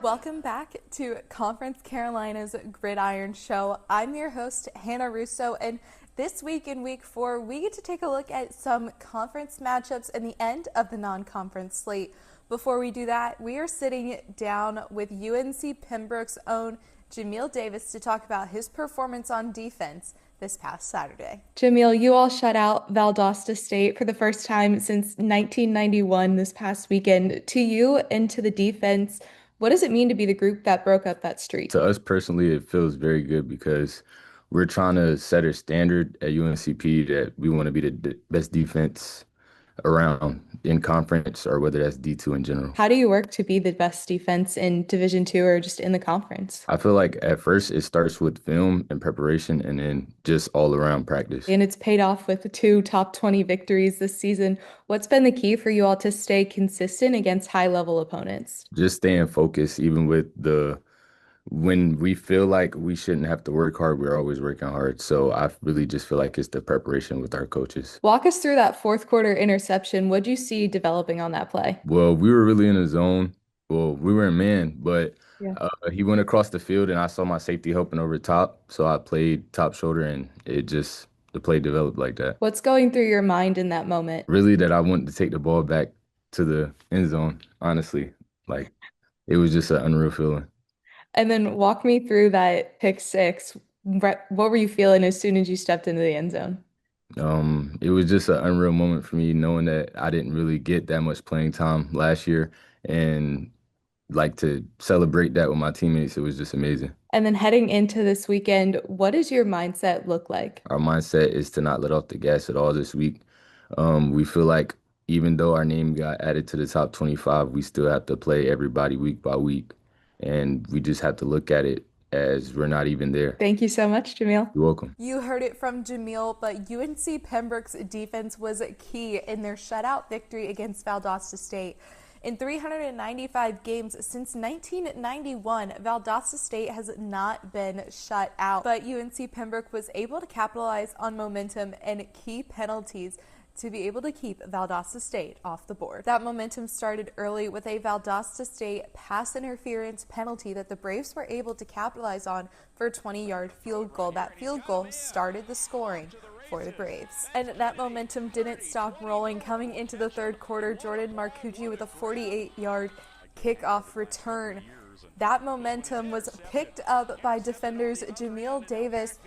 Welcome back to Conference Carolina's Gridiron Show. I'm your host, Hannah Russo, and this week in week 4, we get to take a look at some conference matchups and the end of the non-conference slate. Before we do that, we are sitting down with UNC Pembroke's own Jamiel Davis to talk about his performance on defense this past Saturday. Jamiel, you all shut out Valdosta State for the first time since 1991 this past weekend. To you and to the defense, what does it mean to be the group that broke up that streak? To us personally, it feels very good because we're trying to set a standard at UNCP that we want to be the best defense around in conference or whether that's D2 in general. How do you work to be the best defense in Division Two or just in the conference? I feel like at first it starts with film and preparation and then just all around practice. And it's paid off with the two top 20 victories this season. What's been the key for you all to stay consistent against high-level opponents? Just staying focused, even with when we feel like we shouldn't have to work hard, we're always working hard. So I really just feel like it's the preparation with our coaches. Walk us through that fourth quarter interception. What'd you see developing on that play? Well, we were really in a zone. Well, we were in man, but Yeah. he went across the field and I saw my safety helping over top. So I played top shoulder and the play developed like that. What's going through your mind in that moment? Really that I wanted to take the ball back to the end zone, honestly. Like it was just an unreal feeling. And then walk me through that pick six. What were you feeling as soon as you stepped into the end zone? It was just an unreal moment for me knowing that I didn't really get that much playing time last year and like to celebrate that with my teammates. It was just amazing. And then heading into this weekend, what does your mindset look like? Our mindset is to not let off the gas at all this week. We feel like even though our name got added to the top 25, we still have to play everybody week by week. And we just have to look at it as we're not even there. Thank you so much, Jamiel. You're welcome. You heard it from Jamiel, but UNC Pembroke's defense was key in their shutout victory against Valdosta State. In 395 games since 1991, Valdosta State has not been shut out, but UNC Pembroke was able to capitalize on momentum and key penalties to be able to keep Valdosta State off the board. That momentum started early with a Valdosta State pass interference penalty that the Braves were able to capitalize on for a 20-yard field goal. That field goal started the scoring for the Braves. And that momentum didn't stop rolling. Coming into the third quarter, Jordan Marcucci with a 48-yard kickoff return. That momentum was picked up by defenders Jamiel Davis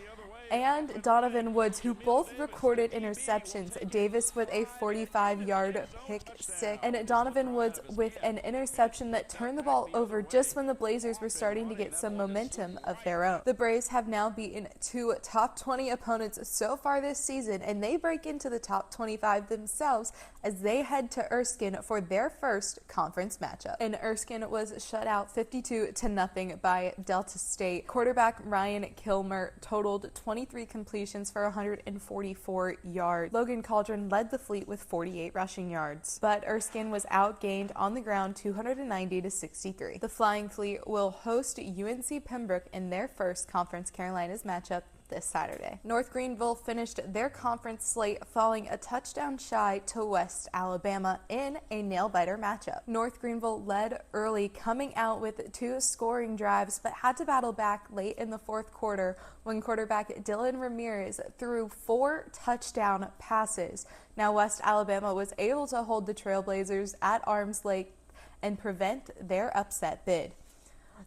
and Donovan Woods, who both recorded interceptions. Davis with a 45-yard pick six, and Donovan Woods with an interception that turned the ball over just when the Blazers were starting to get some momentum of their own. The Braves have now beaten 2 top 20 opponents so far this season, and they break into the top 25 themselves as they head to Erskine for their first conference matchup. And Erskine was shut out 52-0 by Delta State. Quarterback Ryan Kilmer totaled 23 completions for 144 yards. Logan Cauldron led the fleet with 48 rushing yards, but Erskine was outgained on the ground 290-63. The Flying Fleet will host UNC Pembroke in their first Conference Carolinas matchup this Saturday. North Greenville finished their conference slate falling a touchdown shy to West Alabama in a nail-biter matchup. North Greenville led early, coming out with 2 scoring drives, but had to battle back late in the fourth quarter when quarterback Dylan Ramirez threw 4 touchdown passes. Now West Alabama was able to hold the Trailblazers at arm's length and prevent their upset bid.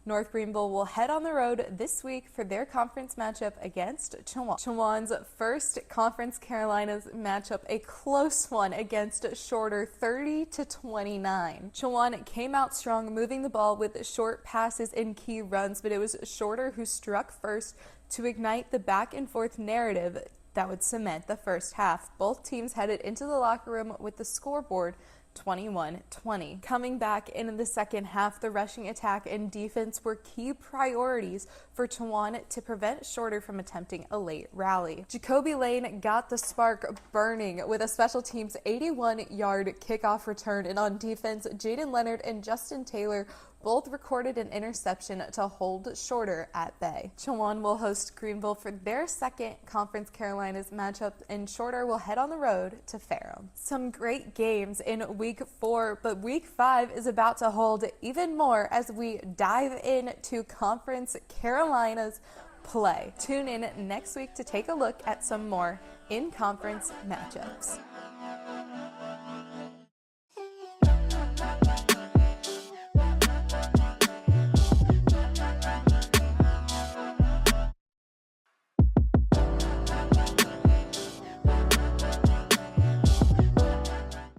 North Greenville will head on the road this week for their conference matchup against Chowan. Chowan's first Conference Carolinas matchup, a close one against Shorter, 30-29. Chowan came out strong, moving the ball with short passes and key runs, but it was Shorter who struck first to ignite the back and forth narrative that would cement the first half. Both teams headed into the locker room with the scoreboard 21-20. Coming back in the second half, the rushing attack and defense were key priorities for Chowan to prevent Shorter from attempting a late rally. Jacoby Lane got the spark burning with a special teams 81-yard kickoff return, and on defense, Jaden Leonard and Justin Taylor both recorded an interception to hold Shorter at bay. Chowan will host Greenville for their second Conference Carolinas matchup, and Shorter will head on the road to Ferrum. Some great games in week 4, but week 5 is about to hold even more as we dive into Conference Carolina's play. Tune in next week to take a look at some more in-conference matchups.